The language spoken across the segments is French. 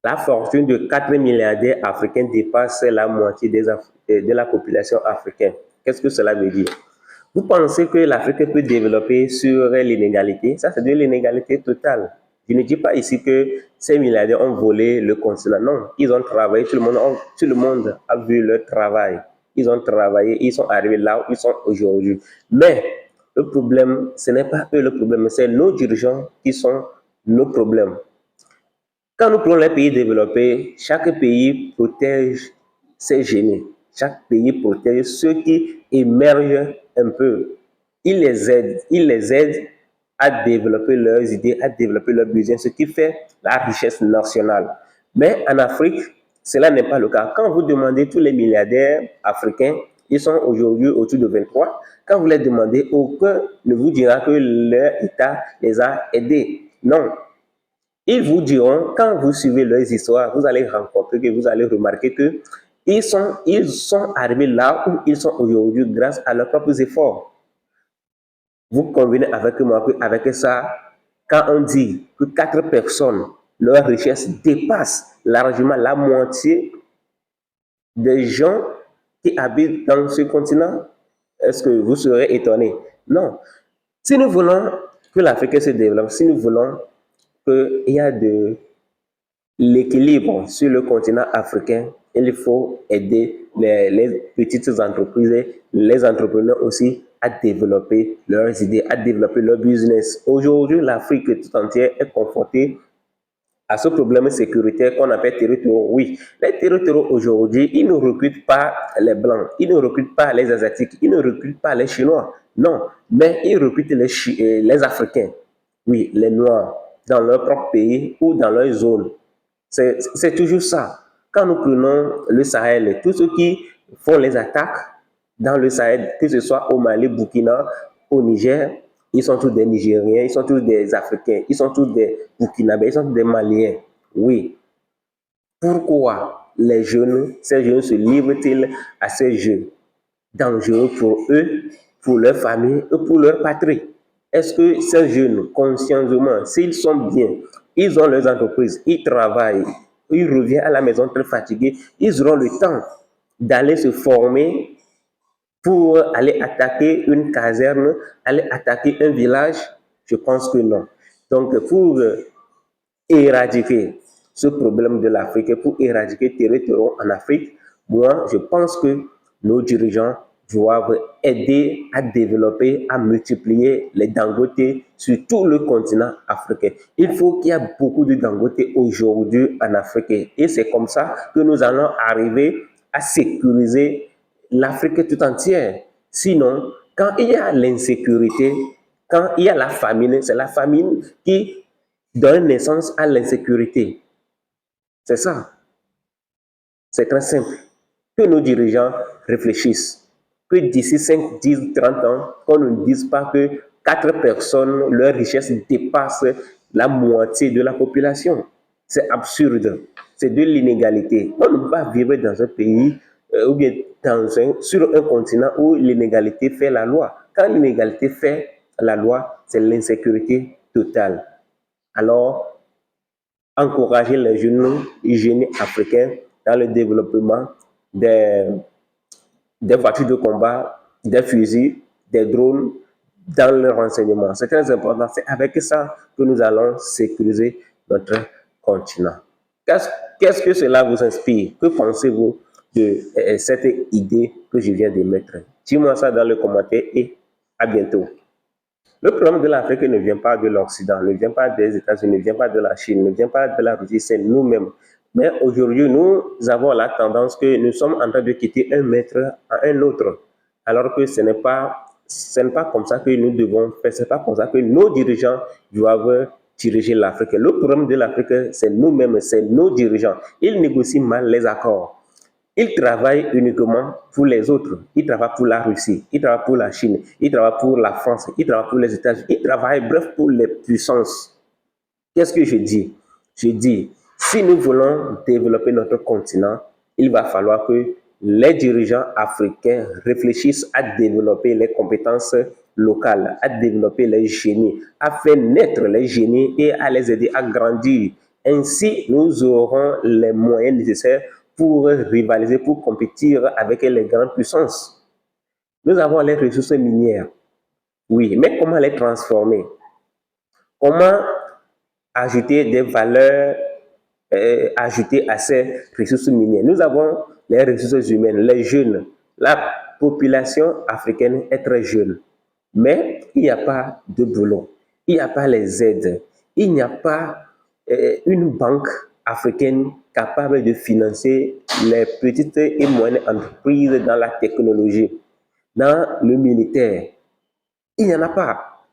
La fortune de 4 milliardaires africains dépasse la moitié de la population africaine. Qu'est-ce que cela veut dire? Vous pensez que l'Afrique peut développer sur l'inégalité? Ça, c'est de l'inégalité totale. Je ne dis pas ici que ces milliardaires ont volé le continent. Non, ils ont travaillé, tout le monde a vu leur travail. Ils ont travaillé, ils sont arrivés là où ils sont aujourd'hui. Mais le problème, ce n'est pas eux le problème, c'est nos dirigeants qui sont nos problèmes. Quand nous prenons les pays développés, chaque pays protège ses génies. Chaque pays protège ceux qui émergent un peu. Il les aide à développer leurs idées, à développer leurs besoins, ce qui fait la richesse nationale. Mais en Afrique, cela n'est pas le cas. Quand vous demandez tous les milliardaires africains, ils sont aujourd'hui autour de 23. Quand vous les demandez, aucun ne vous dira que leur État les a aidés. Non, ils vous diront, quand vous suivez leurs histoires, vous allez rencontrer, que vous allez remarquer que ils sont arrivés là où ils sont aujourd'hui grâce à leurs propres efforts. Vous convenez avec moi qu'avec ça, quand on dit que 4 personnes, leur richesse dépasse largement la moitié des gens qui habitent dans ce continent, est-ce que vous serez étonné? Non. Si nous voulons que l'Afrique se développe, si nous voulons qu'il y a de l'équilibre sur le continent africain, il faut aider les petites entreprises, les entrepreneurs aussi à développer leurs idées, à développer leur business. Aujourd'hui, l'Afrique tout entière est confrontée à ce problème sécuritaire qu'on appelle territoriaux. Oui, les territoriaux aujourd'hui, ils ne recrutent pas les Blancs, ils ne recrutent pas les Asiatiques, ils ne recrutent pas les Chinois. Non, mais ils recrutent les Africains. Oui, les Noirs, dans leur propre pays ou dans leur zone. C'est toujours ça. Quand nous prenons le Sahel, tous ceux qui font les attaques dans le Sahel, que ce soit au Mali, Burkina, au Niger, ils sont tous des Nigériens, ils sont tous des Africains, ils sont tous des Burkinabés, ils sont tous des Maliens. Oui. Pourquoi ces jeunes se livrent-ils à ces jeux dangereux pour eux, pour leur famille et pour leur patrie? Est-ce que ces jeunes, consciemment, s'ils sont bien, ils ont leurs entreprises, ils travaillent, ils reviennent à la maison très fatigués, ils auront le temps d'aller se former pour aller attaquer une caserne, aller attaquer un village? Je pense que non. Donc, pour éradiquer ce problème de l'Afrique, pour éradiquer le terrorisme en Afrique, moi, je pense que nos dirigeants doivent aider à développer, à multiplier les Dangote sur tout le continent africain. Il faut qu'il y ait beaucoup de Dangote aujourd'hui en Afrique. Et c'est comme ça que nous allons arriver à sécuriser l'Afrique tout entière. Sinon, quand il y a l'insécurité, quand il y a la famine, c'est la famine qui donne naissance à l'insécurité. C'est ça. C'est très simple. Que nos dirigeants réfléchissent. Que d'ici 5, 10, 30 ans, qu'on ne dise pas que 4 personnes, leur richesse dépasse la moitié de la population. C'est absurde. C'est de l'inégalité. On ne peut pas vivre dans un pays ou bien sur un continent où l'inégalité fait la loi. Quand l'inégalité fait la loi, c'est l'insécurité totale. Alors, encourager les jeunes génies africains dans le développement des, des voitures de combat, des fusils, des drones dans le renseignement. C'est très important. C'est avec ça que nous allons sécuriser notre continent. Qu'est-ce que cela vous inspire? Que pensez-vous de cette idée que je viens d'émettre? Dis-moi ça dans le commentaire et à bientôt. Le problème de l'Afrique ne vient pas de l'Occident, ne vient pas des États-Unis, ne vient pas de la Chine, ne vient pas de la Russie, c'est nous-mêmes. Mais aujourd'hui, nous avons la tendance que nous sommes en train de quitter un maître à un autre, alors que ce n'est pas comme ça que nous devons faire, ce n'est pas comme ça que nos dirigeants doivent diriger l'Afrique. Le problème de l'Afrique, c'est nous-mêmes, c'est nos dirigeants. Ils négocient mal les accords. Il travaille uniquement pour les autres. Il travaille pour la Russie, il travaille pour la Chine, il travaille pour la France, il travaille pour les États-Unis, il travaille, bref, pour les puissances. Qu'est-ce que je dis? Je dis, si nous voulons développer notre continent, il va falloir que les dirigeants africains réfléchissent à développer les compétences locales, à développer les génies, à faire naître les génies et à les aider à grandir Ainsi, nous aurons les moyens nécessaires pour rivaliser, pour compétir avec les grandes puissances. Nous avons les ressources minières, oui, mais comment les transformer? Comment ajouter des valeurs ajoutées à ces ressources minières? Nous avons les ressources humaines, les jeunes. La population africaine est très jeune, mais il n'y a pas de boulot, il n'y a pas les aides, il n'y a pas une banque africaine capable de financer les petites et moyennes entreprises dans la technologie, dans le militaire. Il n'y en a pas.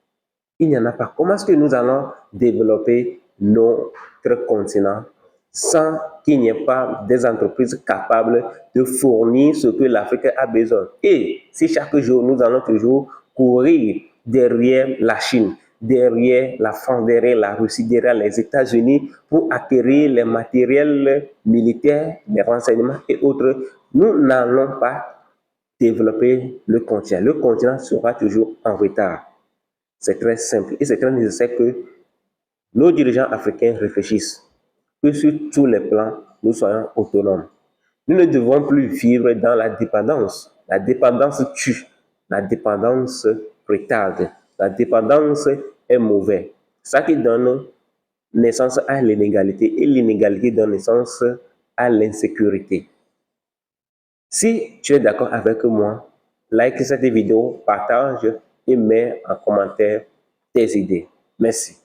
Il n'y en a pas. Comment est-ce que nous allons développer notre continent sans qu'il n'y ait pas des entreprises capables de fournir ce que l'Afrique a besoin? Et si chaque jour nous allons toujours courir derrière la Chine, derrière la France, derrière la Russie, derrière les États-Unis pour acquérir les matériels militaires, les renseignements et autres, nous n'allons pas développer le continent. Le continent sera toujours en retard. C'est très simple et c'est très nécessaire que nos dirigeants africains réfléchissent, que sur tous les plans, nous soyons autonomes. Nous ne devons plus vivre dans la dépendance. La dépendance tue, la dépendance retarde, la dépendance est mauvais. Ça qui donne naissance à l'inégalité et l'inégalité donne naissance à l'insécurité. Si tu es d'accord avec moi, like cette vidéo, partage et mets en commentaire tes idées. Merci.